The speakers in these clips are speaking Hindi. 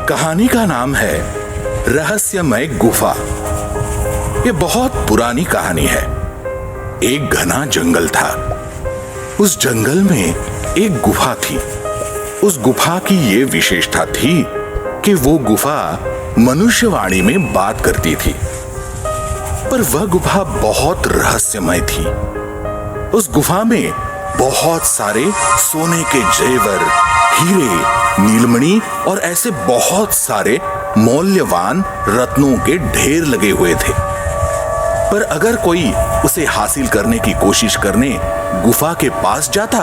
कहानी का नाम है रहस्यमय गुफा। ये बहुत पुरानी कहानी है। एक घना जंगल था। उस जंगल में एक गुफा थी। उस गुफा की ये विशेषता थी कि वो गुफा मनुष्यवाणी में बात करती थी। पर वह गुफा बहुत रहस्यमय थी। उस गुफा में बहुत सारे सोने के जेवर, हीरे, नीलमणि और ऐसे बहुत सारे मूल्यवान रत्नों के ढेर लगे हुए थे। पर अगर कोई उसे हासिल करने की कोशिश करने गुफा के पास जाता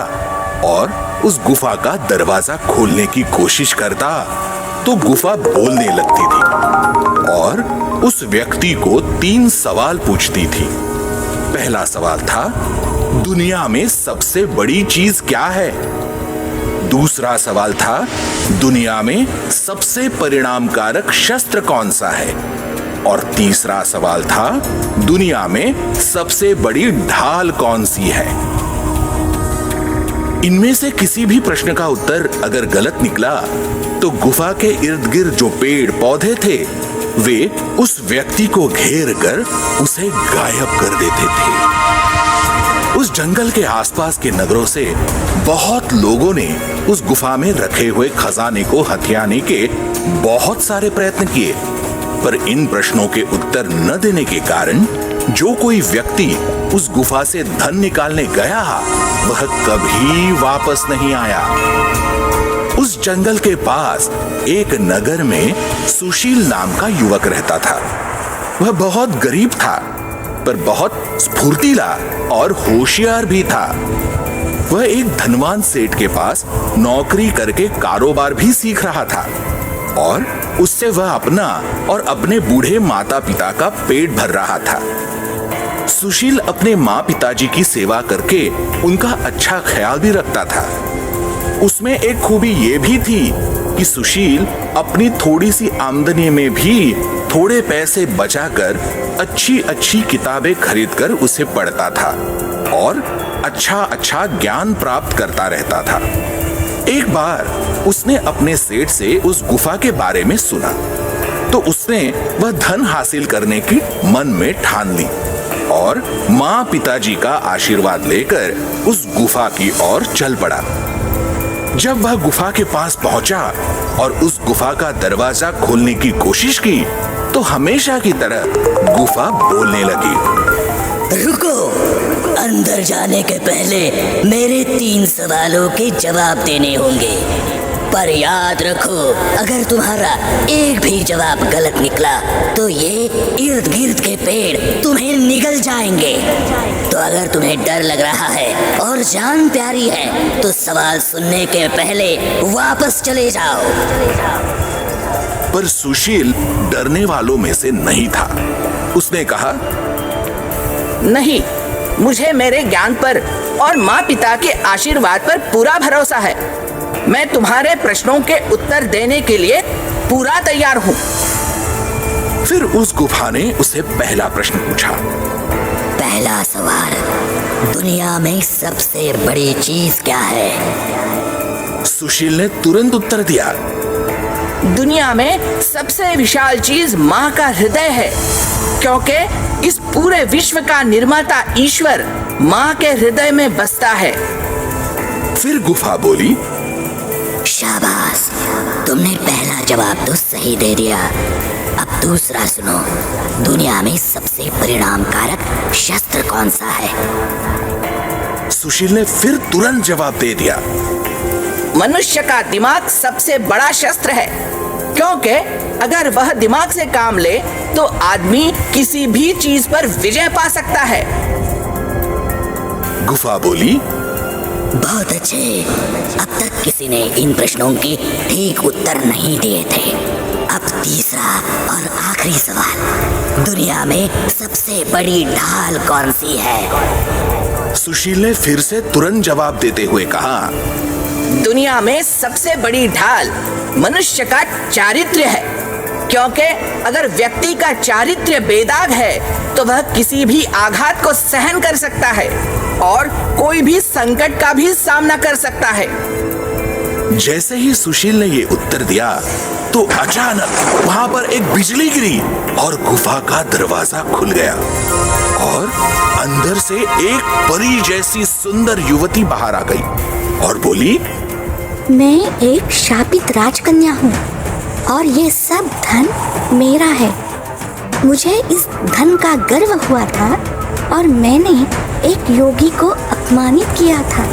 और उस गुफा का दरवाजा खोलने की कोशिश करता तो गुफा बोलने लगती थी और उस व्यक्ति को 3 सवाल पूछती थी। पहला सवाल था, दुनिया में सबसे बड़ी चीज क्या है? दूसरा सवाल था, दुनिया में सबसे परिणामकारक शस्त्र कौन सा है? और तीसरा सवाल था, दुनिया में सबसे बड़ी ढाल कौन सी है? इनमें से किसी भी प्रश्न का उत्तर अगर गलत निकला तो गुफा के इर्द गिर्द जो पेड़ पौधे थे वे उस व्यक्ति को घेर कर उसे गायब कर देते थे। उस जंगल के आसपास के नगरों से बहुत लोगों ने उस गुफा में रखे हुए खजाने को हथियाने के बहुत सारे प्रयत्न किए, पर इन प्रश्नों के उत्तर न देने के कारण जो कोई व्यक्ति उस गुफा से धन निकालने गया वह कभी वापस नहीं आया। उस जंगल के पास एक नगर में सुशील नाम का युवक रहता था। वह बहुत गरीब था पर बहुत स्फूर्तिला और होशियार भी था। वह एक धनवान सेठ के पास नौकरी करके कारोबार भी सीख रहा था और उससे वह अपना और अपने बूढ़े माता पिता का पेट भर रहा था। सुशील अपने माँ पिताजी की सेवा करके उनका अच्छा ख्याल भी रखता था। उसमें एक खूबी ये भी थी कि सुशील अपनी थोड़ी सी आमदनी में भी थोड़े पैसे बचाकर अच्छी अच्छी किताबें खरीदकर उसे पढ़ता था और अच्छा ज्ञान प्राप्त करता रहता था। एक बार उसने अपने सेठ से उस गुफा के बारे में सुना तो उसने वह धन हासिल करने की मन में ठान ली और माँ पिताजी का आशीर्वाद लेकर उस गुफा की ओर चल पड़ा। जब वह गुफा के पास पहुंचा और उस गुफा का दरवाजा खोलने की कोशिश की तो हमेशा की तरह गुफा बोलने लगी। रुको, अंदर जाने के पहले मेरे 3 सवालों के जवाब देने होंगे। पर याद रखो, अगर तुम्हारा एक भी जवाब गलत निकला तो ये इर्द गिर्द के पेड़ तुम्हें निगल जाएंगे। तो अगर तुम्हें डर लग रहा है और जान प्यारी है तो सवाल सुनने के पहले वापस चले जाओ। पर सुशील डरने वालों में से नहीं था। उसने कहा, नहीं, मुझे मेरे ज्ञान पर और माँ पिता के आशीर्वाद पर पूरा भरोसा है। मैं तुम्हारे प्रश्नों के उत्तर देने के लिए पूरा तैयार हूँ। फिर उस गुफा ने उसे पहला प्रश्न पूछा। पहला सवाल, दुनिया में सबसे बड़ी चीज क्या है? सुशील ने तुरंत उत्तर दिया, दुनिया में सबसे विशाल चीज माँ का हृदय है, क्योंकि इस पूरे विश्व का निर्माता ईश्वर माँ के हृदय में बसता है। फिर गुफा बोली, शाबाश, तुमने पहला जवाब तो सही दे दिया। अब दूसरा सुनो, दुनिया में सबसे परिणामकारक शस्त्र कौन सा है? सुशील ने फिर तुरंत जवाब दे दिया, मनुष्य का दिमाग सबसे बड़ा शस्त्र है, क्योंकि अगर वह दिमाग से काम ले तो आदमी किसी भी चीज पर विजय पा सकता है। गुफा बोली, बहुत अच्छे, अब तक किसी ने इन प्रश्नों के ठीक उत्तर नहीं दिए थे। अब तीसरा और आखिरी सवाल, दुनिया में सबसे बड़ी ढाल कौन सी है? सुशील ने फिर से तुरंत जवाब देते हुए कहा, दुनिया में सबसे बड़ी ढाल मनुष्य का चारित्र्य है, क्योंकि अगर व्यक्ति का चारित्र्य बेदाग है तो वह किसी भी आघात को सहन कर सकता है और कोई भी संकट का भी सामना कर सकता है। जैसे ही सुशील ने ये उत्तर दिया तो अचानक वहां पर एक बिजली गिरी और गुफा का दरवाजा खुल गया और अंदर से एक परी जैसी सुंदर युवती बाहर आ गई और बोली, मैं एक शापित राजकन्या हूँ और ये सब धन मेरा है। मुझे इस धन का गर्व हुआ था और मैंने एक योगी को अपमानित किया था,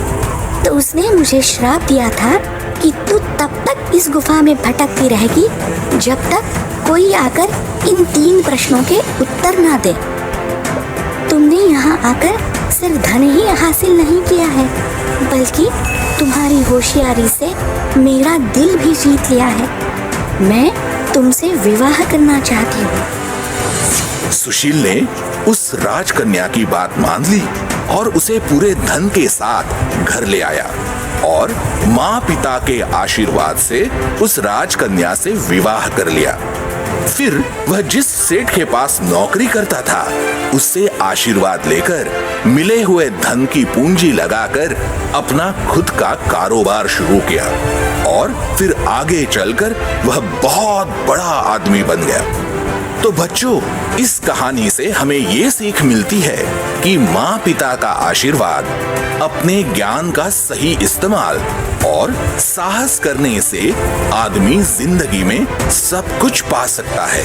तो उसने मुझे श्राप दिया था कि तू तब तक इस गुफा में भटकती रहेगी जब तक कोई आकर इन 3 प्रश्नों के उत्तर ना दे। तुमने यहाँ आकर सिर्फ धन ही हासिल नहीं किया है, बल्कि तुम्हारी होशियारी से मेरा दिल भी जीत लिया है। मैं तुमसे विवाह करना चाहती हूँ। सुशील ने उस राजकन्या की बात मान ली और उसे पूरे धन के साथ घर ले आया और माँ पिता के आशीर्वाद से उस राजकन्या से विवाह कर लिया। फिर वह जिस सेठ के पास नौकरी करता था उससे आशीर्वाद लेकर मिले हुए धन की पूंजी लगाकर अपना खुद का कारोबार शुरू किया और फिर आगे चलकर वह बहुत बड़ा आदमी बन गया। तो बच्चों, इस कहानी से हमें ये सीख मिलती है कि माँ पिता का आशीर्वाद, अपने ज्ञान का सही इस्तेमाल और साहस करने से आदमी जिंदगी में सब कुछ पा सकता है।